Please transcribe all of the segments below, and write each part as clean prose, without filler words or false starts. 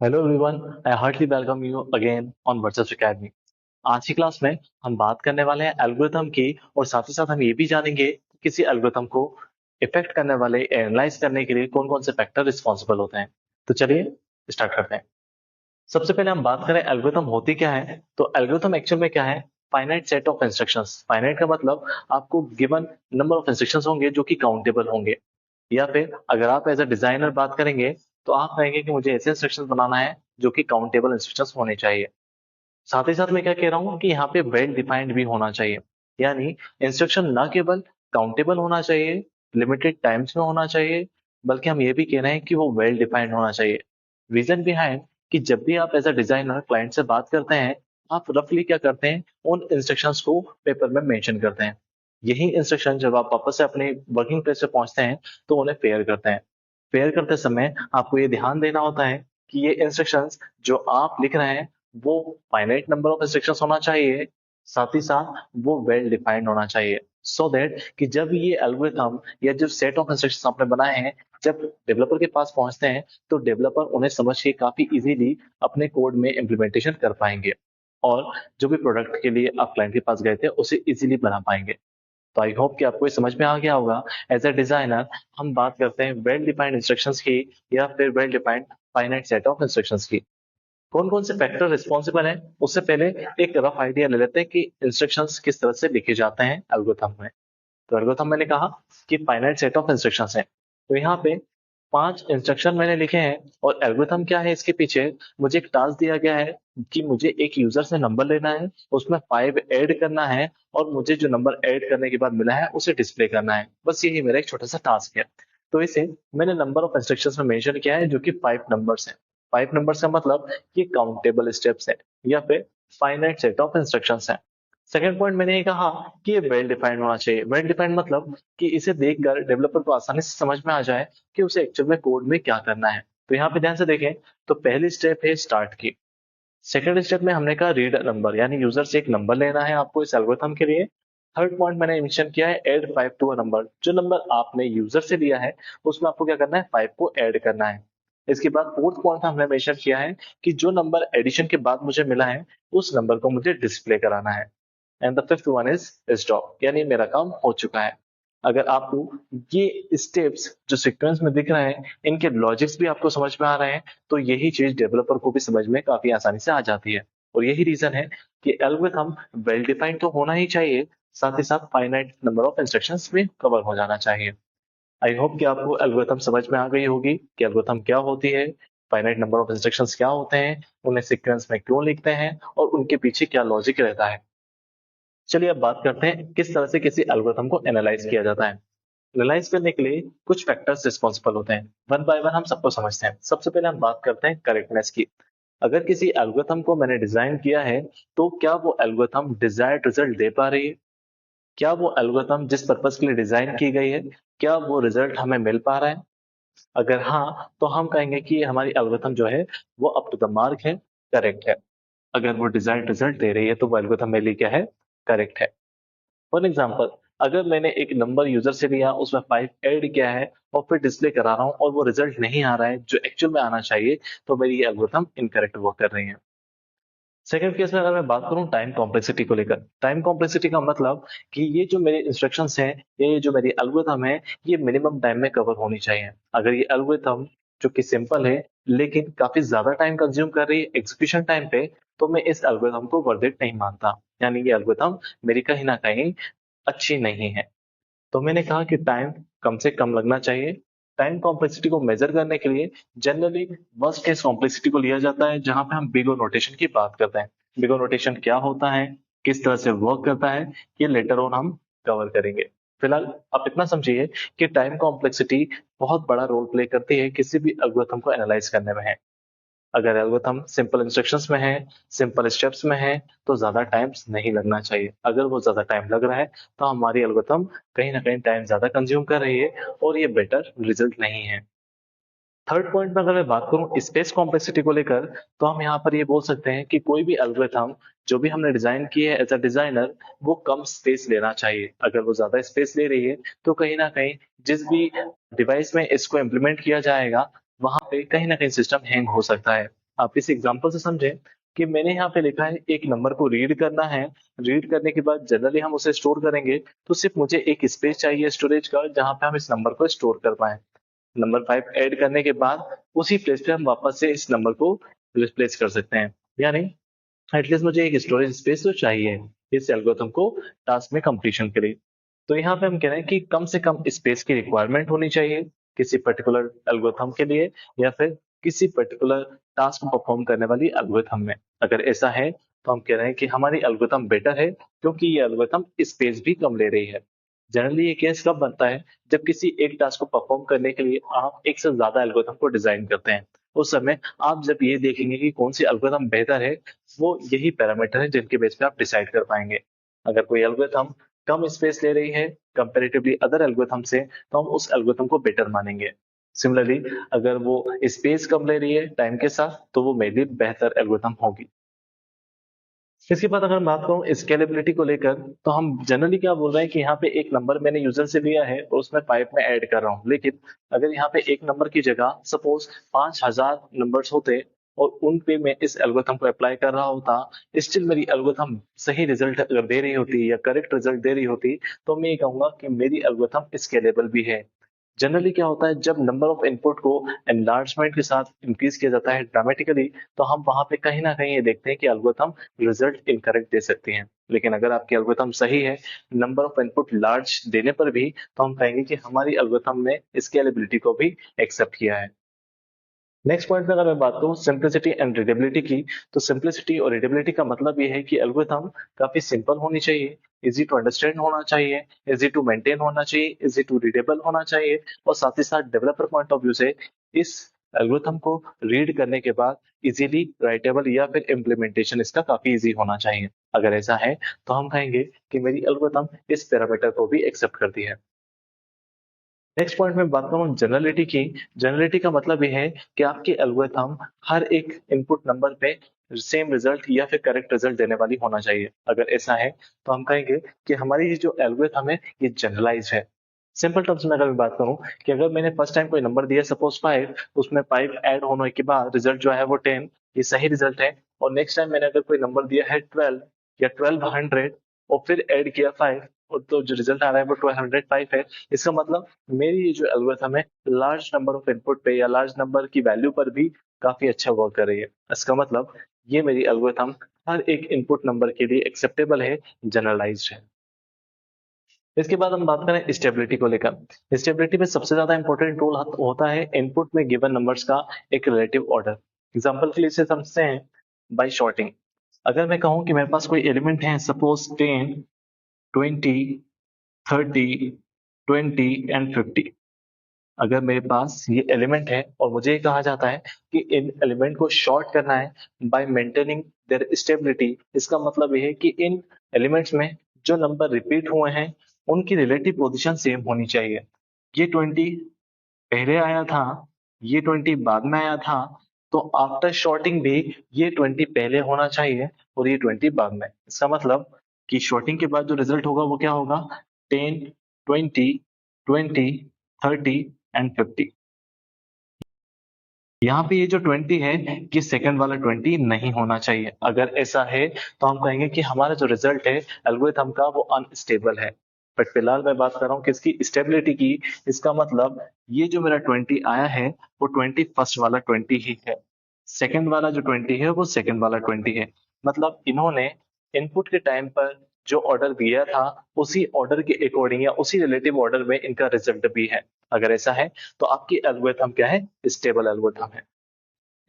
Hello everyone, I heartly welcome you again on Versus Academy. आज की class में हम बात करने वाले हैं एल्गोरिथम की, और साथ ही साथ हम ये भी जानेंगे कि किसी एल्गोरिथम को इफेक्ट करने वाले एनालाइज करने के लिए कौन कौन से फैक्टर रिस्पॉन्सिबल होते हैं। तो चलिए स्टार्ट करते हैं। सबसे पहले हम बात करें एल्गोरिथम होती क्या है, तो एल्गोरिथम एक्चुअल में क्या है? Finite set of instructions. Finite का मतलब आपको गिवन नंबर ऑफ इंस्ट्रक्शंस होंगे जो कि काउंटेबल होंगे। या फिर अगर आप एज अ डिजाइनर बात करेंगे तो आप कहेंगे कि मुझे ऐसे इंस्ट्रक्शंस बनाना है जो कि काउंटेबल इंस्ट्रक्शंस होने चाहिए। साथ ही साथ मैं क्या कह रहा हूँ कि यहाँ पे वेल डिफाइंड भी होना चाहिए। यानी इंस्ट्रक्शन ना केवल काउंटेबल होना चाहिए, लिमिटेड टाइम्स में होना चाहिए, बल्कि हम ये भी कह रहे हैं कि वो वेल डिफाइंड होना चाहिए। रीजन बिहाइंड कि जब भी आप एज अ डिजाइनर क्लाइंट से बात करते हैं, आप रफली क्या करते हैं, उन इंस्ट्रक्शंस को पेपर में मेंशन करते हैं। यही इंस्ट्रक्शन जब आप वापस से अपने वर्किंग प्लेस पे पहुंचते हैं तो उन्हें पेयर करते हैं। पेयर करते समय आपको ये ध्यान देना होता है कि ये इंस्ट्रक्शंस जो आप लिख रहे हैं वो फाइनाइट नंबर ऑफ इंस्ट्रक्शंस होना चाहिए, साथ ही साथ वो वेल डिफाइंड होना चाहिए, सो दैट कि जब ये एल्गोरिथम या जो सेट ऑफ इंस्ट्रक्शंस आपने बनाए हैं, जब डेवलपर के पास पहुंचते हैं तो डेवलपर उन्हें समझ के काफी इजीली अपने कोड में इम्प्लीमेंटेशन कर पाएंगे, और जो भी प्रोडक्ट के लिए आप क्लाइंट के पास गए थे उसे इजीली बना पाएंगे। तो आई होप कि आपको ये समझ में आ गया होगा। एज अ डिजाइनर हम बात करते हैं वेल डिफाइंड इंस्ट्रक्शंस की, या फिर well defined finite set of instructions की। कौन कौन से फैक्टर रिस्पॉन्सिबल हैं, उससे पहले एक रफ आइडिया ले लेते हैं कि इंस्ट्रक्शंस किस तरह से लिखे जाते हैं एल्गोरिथम में। तो एल्गोरिथम मैंने कहा कि फाइनाइट सेट ऑफ इंस्ट्रक्शंस हैं। तो यहाँ पे 5 इंस्ट्रक्शन मैंने लिखे हैं, और एल्गोरिथम क्या है इसके पीछे? मुझे एक टास्क दिया गया है कि मुझे एक यूजर से नंबर लेना है, उसमें 5 ऐड करना है, और मुझे जो नंबर ऐड करने के बाद मिला है उसे डिस्प्ले करना है। बस यही मेरा एक छोटा सा टास्क है। तो इसे मैंने नंबर ऑफ इंस्ट्रक्शंस में मेंशन किया है जो कि 5 नंबर्स हैं। 5 नंबर्स का मतलब ये काउंटेबल स्टेप्स है, या फिर फाइनाइट सेट ऑफ इंस्ट्रक्शंस है। सेकंड पॉइंट मैंने ये कहा कि ये वेल डिफाइंड होना चाहिए। वेल डिफाइंड मतलब कि इसे देखकर डेवलपर को आसानी से समझ में आ जाए कि उसे एक्चुअल में कोड में क्या करना है। तो यहाँ पे ध्यान से देखें, तो पहली स्टेप है स्टार्ट की। सेकंड स्टेप में हमने कहा रीड नंबर, यानी यूजर से एक नंबर लेना है आपको इस एल्गोरिथम के लिए। थर्ड पॉइंट मैंने मेंशन किया है ऐड 5 टू अ नंबर। जो नंबर आपने यूजर से लिया है उसमें आपको क्या करना है, 5 को ऐड करना है। इसके बाद फोर्थ पॉइंट हमने मेंशन किया है कि जो नंबर एडिशन के बाद मुझे मिला है उस नंबर को मुझे डिस्प्ले कराना है। And the fifth one is stop, यानी मेरा काम हो चुका है। अगर आपको ये स्टेप्स जो सीक्वेंस में दिख रहे हैं, इनके लॉजिक्स भी आपको समझ में आ रहे हैं, तो यही चीज डेवलपर को भी समझ में काफी आसानी से आ जाती है। और यही रीजन है कि एल्गोरिथम वेल डिफाइंड तो होना ही चाहिए, साथ ही साथ फाइनाइट नंबर ऑफ इंस्ट्रक्शंस में कवर हो जाना चाहिए। आई होप कि आपको एल्गोरिथम समझ में आ गई होगी कि एल्गोरिथम क्या होती है, फाइनाइट नंबर ऑफ इंस्ट्रक्शंस क्या होते हैं, उन्हें सीक्वेंस में क्यों लिखते हैं, और उनके पीछे क्या लॉजिक रहता है। चलिए अब बात करते हैं किस तरह से किसी एल्गोरिथम को एनालाइज किया जाता है। एनालाइज करने के लिए कुछ फैक्टर्स रिस्पॉन्सिबल होते हैं। वन बाय वन हम सबको समझते हैं। सबसे पहले हम बात करते हैं करेक्टनेस की। अगर किसी एल्गोरिथम को मैंने डिजाइन किया है, तो क्या वो एल्गोरिथम डिजायर्ड रिजल्ट दे पा रही है? क्या वो एल्गोरिथम जिस पर्पस के लिए डिजाइन की गई है, क्या वो रिजल्ट हमें मिल पा रहा है? अगर हाँ, तो हम कहेंगे कि हमारी एल्गोरिथम जो है वो अप टू द मार्क है, करेक्ट है। अगर वो डिजायर्ड रिजल्ट दे रही है तो वो एल्गोरिथम मेरे लिए क्या है, करेक्ट है। फॉर एग्जाम्पल, अगर मैंने एक नंबर यूजर से लिया, उसमें 5 ऐड किया है, और फिर डिस्प्ले करा रहा हूँ और वो रिजल्ट नहीं आ रहा है जो एक्चुअल में आना चाहिए, तो मेरी ये एल्गोरिथम इनकरेक्ट वर्क कर रही है। सेकंड केस में अगर मैं बात करूं टाइम कॉम्प्लेक्सिटी को लेकर, टाइम कॉम्प्लेक्सिटी का मतलब कि ये जो मेरे इंस्ट्रक्शंस हैं, ये जो मेरी एल्गोरिथम है, ये मिनिमम टाइम में कवर होनी चाहिए। अगर ये एल्गोरिथम जो कि सिंपल है लेकिन काफी ज्यादा टाइम कंज्यूम कर रही है एग्जीक्यूशन टाइम पे, तो मैं इस एल्गोरिथम को वर्थ इट नहीं मानता। यानी ये एल्गोरिथम मेरी कहीं ना कहीं अच्छी नहीं है। तो मैंने कहा कि टाइम कम से कम लगना चाहिए। टाइम कॉम्प्लेक्सिटी को मेजर करने के लिए जनरली वर्स्ट केस कॉम्प्लेक्सिटी को लिया जाता है, जहां पे हम बिग ओ नोटेशन की बात करते हैं। बिग ओ नोटेशन क्या होता है, किस तरह से वर्क करता है, ये लेटर ऑन हम कवर करेंगे। फिलहाल आप इतना समझिए कि टाइम कॉम्प्लेक्सिटी बहुत बड़ा रोल प्ले करती है किसी भी एल्गोरिथम को एनालाइज करने में है। अगर एल्गोरिथम सिंपल इंस्ट्रक्शंस में है, सिंपल स्टेप्स में है, तो ज्यादा टाइम नहीं लगना चाहिए। अगर वो ज्यादा टाइम लग रहा है तो हमारी एल्गोरिथम कहीं ना कहीं टाइम ज्यादा कंज्यूम कर रही है, और ये बेटर रिजल्ट नहीं है। थर्ड पॉइंट में अगर मैं बात करूं स्पेस कॉम्प्लेक्सिटी को लेकर, तो हम यहाँ पर ये बोल सकते हैं कि कोई भी एल्गोरिथम जो भी हमने डिजाइन की है एज अ डिजाइनर, वो कम स्पेस लेना चाहिए। अगर वो ज्यादा स्पेस ले रही है तो कहीं ना कहीं जिस भी डिवाइस में इसको इम्प्लीमेंट किया जाएगा, वहां पे कहीं ना कहीं सिस्टम हैंग हो सकता है। आप इस एग्जांपल से समझें कि मैंने यहाँ पे लिखा है एक नंबर को रीड करना है। रीड करने के बाद जनरली हम उसे स्टोर करेंगे, तो सिर्फ मुझे एक स्पेस चाहिए स्टोरेज का जहाँ पे हम इस नंबर को स्टोर कर पाए। नंबर 5 ऐड करने के बाद उसी प्लेस पे हम वापस से इस नंबर को रिप्लेस कर सकते हैं। यानी एटलीस्ट मुझे एक स्टोरेज स्पेस तो चाहिए इस एल्गोरिथम को टास्क में कंप्लीशन के लिए। तो यहाँ पे हम कह रहे हैं कि कम से कम स्पेस की रिक्वायरमेंट होनी चाहिए किसी पर्टिकुलर एल्गोरिथम के लिए, या फिर किसी पर्टिकुलर टास्क को परफॉर्म करने वाली एल्गोरिथम में। अगर ऐसा है तो हम कह रहे हैं कि हमारी एल्गोरिथम बेटर है, क्योंकि ये एल्गोरिथम स्पेस भी कम ले रही है। जनरली ये केस कब बनता है, जब किसी एक टास्क को परफॉर्म करने के लिए आप एक से ज्यादा एल्गोरिथम को डिजाइन करते हैं। उस समय आप जब ये देखेंगे कि कौन सी एल्गोरिथम बेहतर है, वो यही पैरामीटर है जिनके बेस पे आप डिसाइड कर पाएंगे। अगर कोई एल्गोरिथम कम स्पेस ले रही है कंपैरेटिवली अदर एल्गोरिथम से, तो हम उस एल्गोरिथम को बेटर मानेंगे। सिमिलरली अगर वो स्पेस कम ले रही है टाइम के साथ, तो वो मेरे लिए बेहतर एल्गोरिथम होगी। इसके बाद अगर बात करूं स्केलेबिलिटी को लेकर, तो हम जनरली क्या बोल रहे हैं कि यहाँ पे एक नंबर मैंने यूजर से लिया है और उसमें पाइप में ऐड कर रहा हूँ, लेकिन अगर यहाँ पे एक नंबर की जगह सपोज 5,000 नंबर्स होते और उन पे मैं इस एल्गोरिथम को अप्लाई कर रहा होता, स्टिल मेरी एल्गोरिथम सही रिजल्ट अगर दे रही होती या करेक्ट रिजल्ट दे रही होती, तो मैं ये कहूंगा कि मेरी एल्गोरिथम स्केलेबल भी है। जनरली क्या होता है, जब नंबर ऑफ इनपुट को एनलार्जमेंट के साथ इंक्रीज किया जाता है ड्रामेटिकली, तो हम वहां पे कहीं ना कहीं ये देखते हैं कि एल्गोरिथम रिजल्ट इनकरेक्ट दे सकती हैं। लेकिन अगर आपकी एल्गोरिथम सही है नंबर ऑफ इनपुट लार्ज देने पर भी, तो हम कहेंगे कि हमारी एल्गोरिथम ने स्केलेबिलिटी को भी एक्सेप्ट किया है। नेक्स्ट पॉइंट में अगर मैं बात करूं सिंपलिसिटी एंड रीडेबिलिटी की, तो सिंपलिसिटी और रीडेबिलिटी का मतलब ये है कि एल्गोरिथम काफी सिंपल होनी चाहिए, इजी टू अंडरस्टैंड होना चाहिए, इजी टू मेंटेन होना चाहिए, इजी टू रीडेबल होना चाहिए, और साथ ही साथ डेवलपर पॉइंट ऑफ व्यू से इस एल्गोरिथम को रीड करने के बाद इजीली राइटेबल या फिर इम्प्लीमेंटेशन इसका काफी इजी होना चाहिए। अगर ऐसा है तो हम कहेंगे कि मेरी एल्गोरिथम इस पैरामीटर को भी एक्सेप्ट करती है। नेक्स्ट पॉइंट में बात करूं जनरलिटी की। जनरलिटी का मतलब ये है कि आपकी एल्गोरिथम हर एक इनपुट नंबर पे सेम रिजल्ट या फिर करेक्ट रिजल्ट देने वाली होना चाहिए। अगर ऐसा है तो हम कहेंगे कि हमारी ये जो एल्गोरिथम है ये जनरलाइज है। सिंपल टर्म्स में अगर मैं बात करूं कि अगर मैंने फर्स्ट टाइम कोई नंबर दिया सपोज 5, उसमें 5 ऐड होने के बाद रिजल्ट जो है वो 10, ये सही रिजल्ट है। और नेक्स्ट टाइम मैंने अगर कोई नंबर दिया है 12 या 1200 और फिर ऐड किया 5, और तो जो रिजल्ट आ रहा है वो 1205 है। इसका मतलब मेरी ये जो एल्गोरिथम है लार्ज नंबर ऑफ इनपुट पे या लार्ज नंबर की वैल्यू पर भी काफी अच्छा वर्क कर रही है। इसका मतलब ये मेरी एल्गोरिथम हर एक इनपुट नंबर के लिए एक्सेप्टेबल है, जनरलाइज्ड है। इसके बाद हम बात करें स्टेबिलिटी को लेकर। स्टेबिलिटी में सबसे ज्यादा इंपॉर्टेंट टूल होता है इनपुट में गिवन नंबर्स का एक रिलेटिव ऑर्डर। एग्जांपल के लिए इसे समझते हैं बाय शॉर्टिंग। अगर मैं कहूं कि मेरे पास कोई एलिमेंट है सपोज 10, 20, 30, 20 एंड 50। अगर मेरे पास ये एलिमेंट है और मुझे ये कहा जाता है कि इन एलिमेंट को शॉर्ट करना है बाय मेंटेनिंग देयर स्टेबिलिटी, इसका मतलब ये है कि इन एलिमेंट्स में जो नंबर रिपीट हुए हैं उनकी रिलेटिव पोजीशन सेम होनी चाहिए। ये 20 पहले आया था, ये 20 बाद में आया था, तो आफ्टर शॉर्टिंग भी ये 20 पहले होना चाहिए और ये 20 बाद में। इसका मतलब कि शॉर्टिंग के बाद जो रिजल्ट होगा वो क्या होगा, 10, 20, 20, 30 एंड 50। यहाँ पे ये जो 20 है ये सेकंड वाला 20 नहीं होना चाहिए। अगर ऐसा है तो हम कहेंगे कि हमारा जो रिजल्ट है एल्गोरिथम का वो अनस्टेबल है। बट फिलहाल मैं बात कर रहा हूँ किसकी, स्टेबिलिटी की। इसका मतलब ये जो मेरा 20 आया है वो 20 फर्स्ट वाला 20 ही है, सेकंड वाला जो 20 है वो सेकंड वाला 20 है। मतलब इन्होंने इनपुट के टाइम पर जो ऑर्डर दिया था उसी ऑर्डर के अकॉर्डिंग या उसी रिलेटिव ऑर्डर में इनका रिजल्ट भी है। अगर ऐसा है तो आपकी एल्गोरिथम क्या है, स्टेबल एल्गोरिथम है।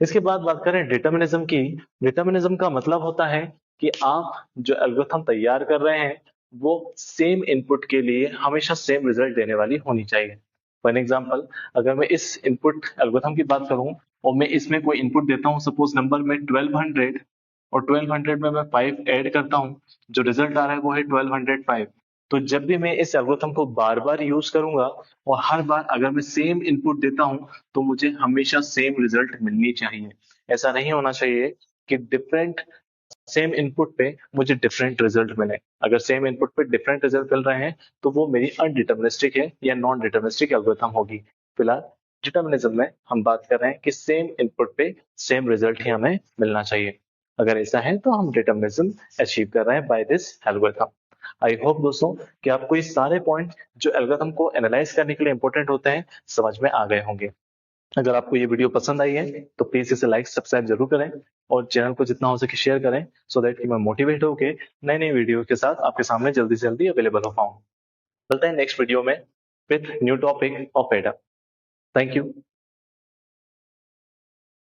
इसके बाद बात करें डिटर्मिनिज्म की। डिटर्मिनिज्म का मतलब होता है कि आप जो एल्गोरिथम तैयार कर रहे हैं वो सेम इनपुट के लिए हमेशा सेम रिजल्ट देने वाली होनी चाहिए। फॉर एग्जांपल अगर मैं इस इनपुट एल्गोरिथम की बात करूं और मैं इसमें कोई इनपुट देता हूं सपोज नंबर में 1200, और 1200 में मैं 5 ऐड करता हूं, जो रिजल्ट आ रहा है वो है 1205। तो जब भी मैं इस एल्गोरिथम को बार बार यूज करूंगा और हर बार अगर मैं सेम इनपुट देता हूं, तो मुझे हमेशा सेम रिजल्ट मिलनी चाहिए। ऐसा नहीं होना चाहिए कि डिफरेंट सेम इनपुट पे मुझे डिफरेंट रिजल्ट मिले। अगर सेम इनपुट पे डिफरेंट रिजल्ट मिल रहे हैं तो वो मेरी अनडिटर्मिनिस्टिक है या नॉन डिटर्मिनिस्टिक एल्गोरिथम होगी। फिलहाल डिटर्मिनिज्म में हम बात कर रहे हैं कि सेम इनपुट पे सेम रिजल्ट ही हमें मिलना चाहिए। अगर ऐसा है तो हम डिटर्मिनिज्म अचीव कर रहे हैं by this algorithm. I hope दोस्तों कि आपको ये सारे पॉइंट जो एल्गोरिथम को एनालाइज करने के लिए इंपॉर्टेंट होते हैं समझ में आ गए होंगे। अगर आपको ये वीडियो पसंद आई है तो प्लीज इसे लाइक सब्सक्राइब जरूर करें और चैनल को जितना हो सके शेयर करें, सो दैट कि मैं मोटिवेट होकर नई नई वीडियो के साथ आपके सामने जल्दी से जल्दी अवेलेबल हो पाऊँ। मिलते हैं नेक्स्ट वीडियो में विद न्यू टॉपिक ऑफ एडा। Thank you.